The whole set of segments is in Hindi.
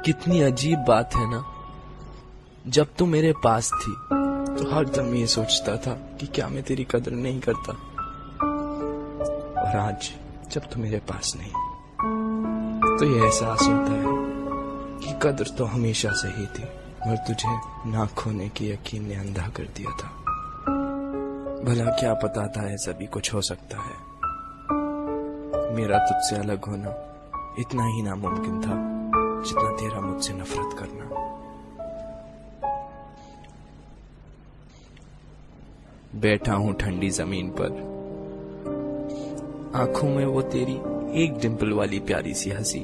कितनी अजीब बात है ना, जब तू मेरे पास थी तो हर दम ये सोचता था कि क्या मैं तेरी कदर नहीं करता, और आज जब तू मेरे पास नहीं तो ये एहसास होता है कि कदर तो हमेशा से ही थी, मगर तुझे ना खोने की यकीन ने अंधा कर दिया था। भला क्या पता था ऐसा भी कुछ हो सकता है। मेरा तुझसे अलग होना इतना ही नामुमकिन था जितना तेरा मुझसे नफरत करना। बैठा हूं ठंडी जमीन पर, आंखों में वो तेरी एक डिंपल वाली प्यारी सी हंसी,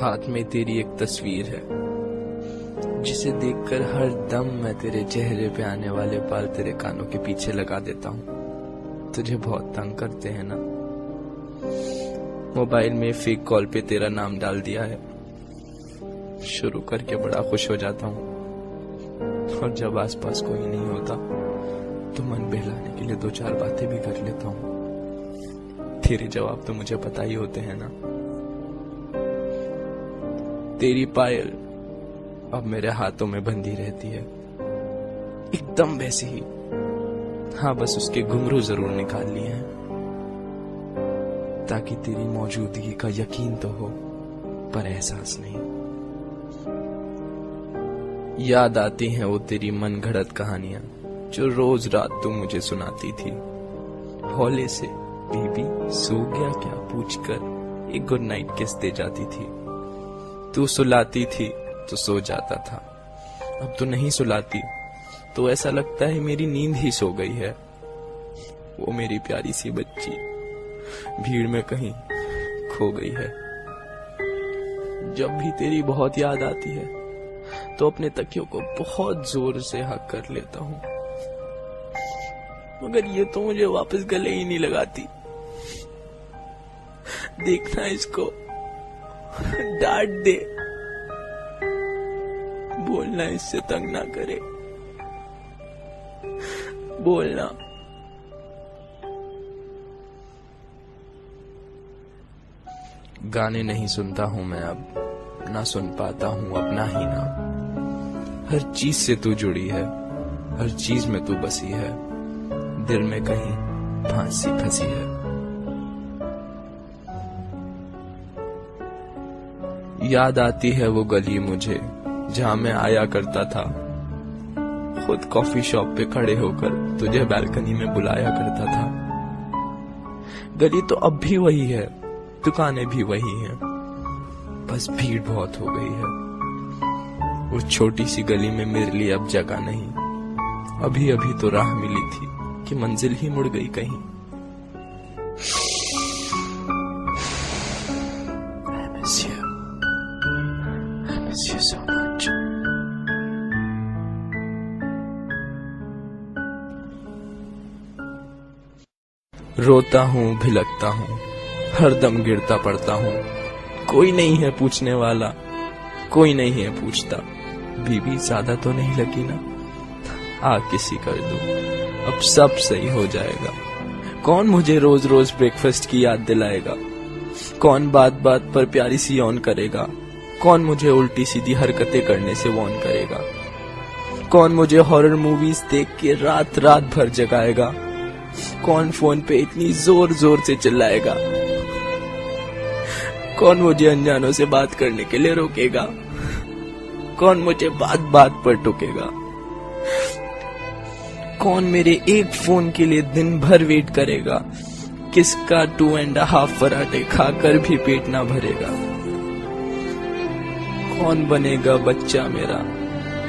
हाथ में तेरी एक तस्वीर है जिसे देखकर हर दम मैं तेरे चेहरे पे आने वाले बाल तेरे कानों के पीछे लगा देता हूं। तुझे बहुत तंग करते हैं ना। मोबाइल में फेक कॉल पे तेरा नाम डाल दिया है, शुरू करके बड़ा खुश हो जाता हूं, और जब आसपास कोई नहीं होता तो मन बहलाने के लिए 2-4 बातें भी कर लेता हूं। तेरे जवाब तो मुझे पता ही होते हैं ना। तेरी पायल अब मेरे हाथों में बंधी रहती है, एकदम वैसे ही। हाँ, बस उसके घुंघरू जरूर निकाल लिए हैं ताकि तेरी मौजूदगी का यकीन तो हो, पर एहसास नहीं। याद आती हैं वो तेरी मन घड़त कहानियां जो रोज रात तू मुझे सुनाती थी, हौले से बीबी सो गया क्या पूछकर एक गुड नाइट किस दे जाती थी। तू सुलाती थी तो सो जाता था, अब तो नहीं सुलाती तो ऐसा लगता है मेरी नींद ही सो गई है। वो मेरी प्यारी सी बच्ची भीड़ में कहीं खो गई है। जब भी तेरी बहुत याद आती है तो अपने तकियों को बहुत जोर से हक कर लेता हूं, मगर ये तो मुझे वापस गले ही नहीं लगाती। देखना इसको, डांट दे, बोलना इससे तंग ना करे, बोलना। गाने नहीं सुनता हूं मैं अब, ना सुन पाता हूं अपना ही नाम। हर चीज से तू जुड़ी है, हर चीज में तू बसी है, दिल में कहीं फांसी फंसी है। याद आती है वो गली मुझे जहां मैं आया करता था, खुद कॉफी शॉप पे खड़े होकर तुझे बालकनी में बुलाया करता था। गली तो अब भी वही है, दुकानें भी वही हैं, बस भीड़ बहुत हो गई है। उस छोटी सी गली में मेरे लिए अब जगह नहीं। अभी अभी तो राह मिली थी कि मंजिल ही मुड़ गई कहीं। I miss you. I miss you so much. रोता हूँ, भिलकता हूँ, हर दम गिरता पड़ता हूँ। कोई नहीं है पूछने वाला, कोई नहीं है पूछता। बीबी ज्यादा तो नहीं लगी ना, किसी कर दो, अब सब सही हो जाएगा। कौन मुझे रोज रोज ब्रेकफास्ट की याद दिलाएगा, कौन बात बात पर प्यारी सी ऑन करेगा, कौन मुझे उल्टी सीधी हरकतें करने से वॉर्न करेगा, कौन मुझे हॉरर मूवीज देख के रात रात भर जगाएगा, कौन फोन पे इतनी जोर जोर से चिल्लाएगा, कौन मुझे अनजानों से बात करने के लिए रोकेगा, कौन मुझे बात बात पर टोकेगा, कौन मेरे एक फोन के लिए दिन भर वेट करेगा, किसका 2.5 पराठे खाकर भी पेट ना भरेगा, कौन बनेगा बच्चा मेरा,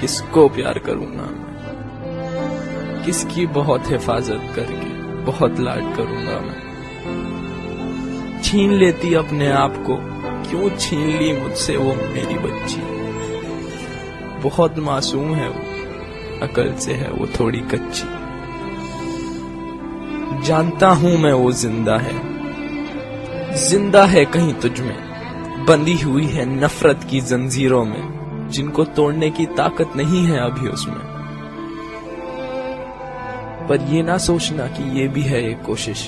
किसको प्यार करूंगा मैं, किसकी बहुत हिफाजत करके बहुत लाड करूंगा मैं। छीन लेती अपने आप को, क्यों छीन ली मुझसे वो मेरी बच्ची। बहुत मासूम है वो, अकल से है वो थोड़ी कच्ची। जानता हूं मैं वो जिंदा है कहीं तुझ में, बंधी हुई है नफरत की जंजीरों में, जिनको तोड़ने की ताकत नहीं है अभी उसमें। पर ये ना सोचना कि ये भी है एक कोशिश,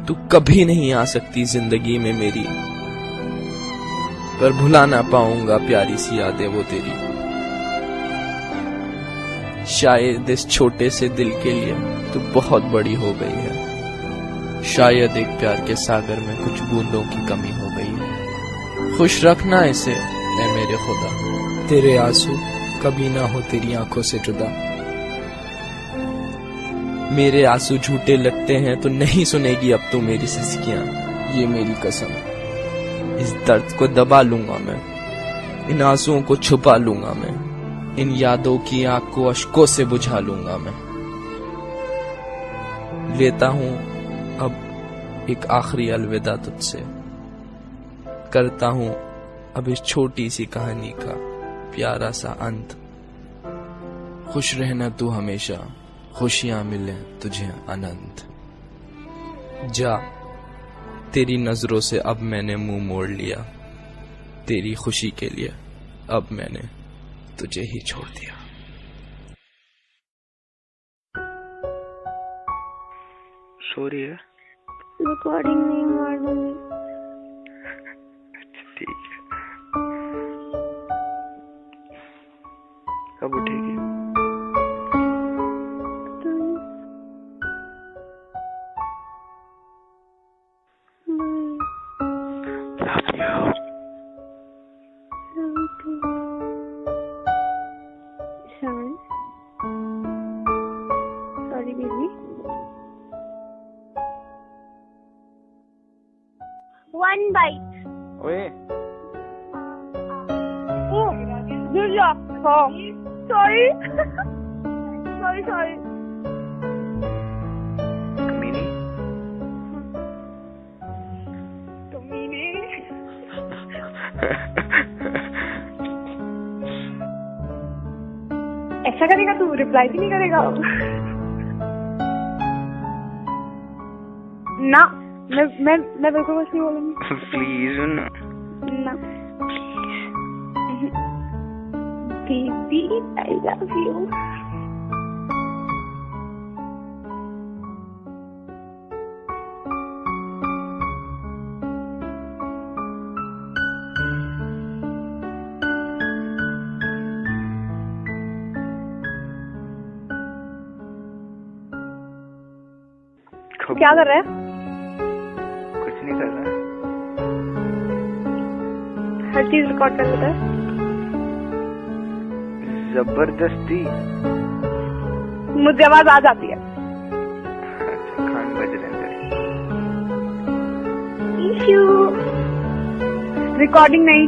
तू कभी नहीं आ सकती जिंदगी में मेरी। पर भुला ना पाऊंगा प्यारी सी यादें वो तेरी। शायद इस छोटे से दिल के लिए तू बहुत बड़ी हो गई है। शायद एक प्यार के सागर में कुछ बूंदों की कमी हो गई है। खुश रखना इसे ऐ मेरे खुदा, तेरे आंसू कभी ना हो तेरी आंखों से जुदा। मेरे आंसू झूठे लगते हैं तो नहीं सुनेगी अब तू मेरी सिसकियां। ये मेरी कसम। इस दर्द को दबा लूंगा मैं, इन आंसुओं को छुपा लूंगा मैं, इन यादों की आग को अश्कों से बुझा लूंगा मैं। लेता हूं अब एक आखिरी अलविदा तुझसे, करता हूं अब इस छोटी सी कहानी का प्यारा सा अंत। खुश रहना तू हमेशा, खुशियां मिले तुझे अनंत। जा, तेरी नजरों से अब मैंने मुंह मोड़ लिया, तेरी खुशी के लिए अब मैंने तुझे ही छोड़ दिया। सॉरी है, रिकॉर्डिंग नहीं मार दूंगी। ठीक है, कब उठेगी? Sorry, baby. One bite. ओए, Oh, good job. Oh, sorry. sorry. कमीनी। ऐसा करेगा तू? रिप्लाई भी नहीं करेगा? ना, मैं बिल्कुल कुछ नहीं बोलूंगी। प्लीज ना, बेबी आई लव यू। क्या कर रहा है? कुछ नहीं कर रहा। हर चीज रिकॉर्ड कर देता है। जबरदस्ती। मुझे आवाज आ जाती है। अच्छा, खान बज रहे हैं। इश्यू। रिकॉर्डिंग नहीं।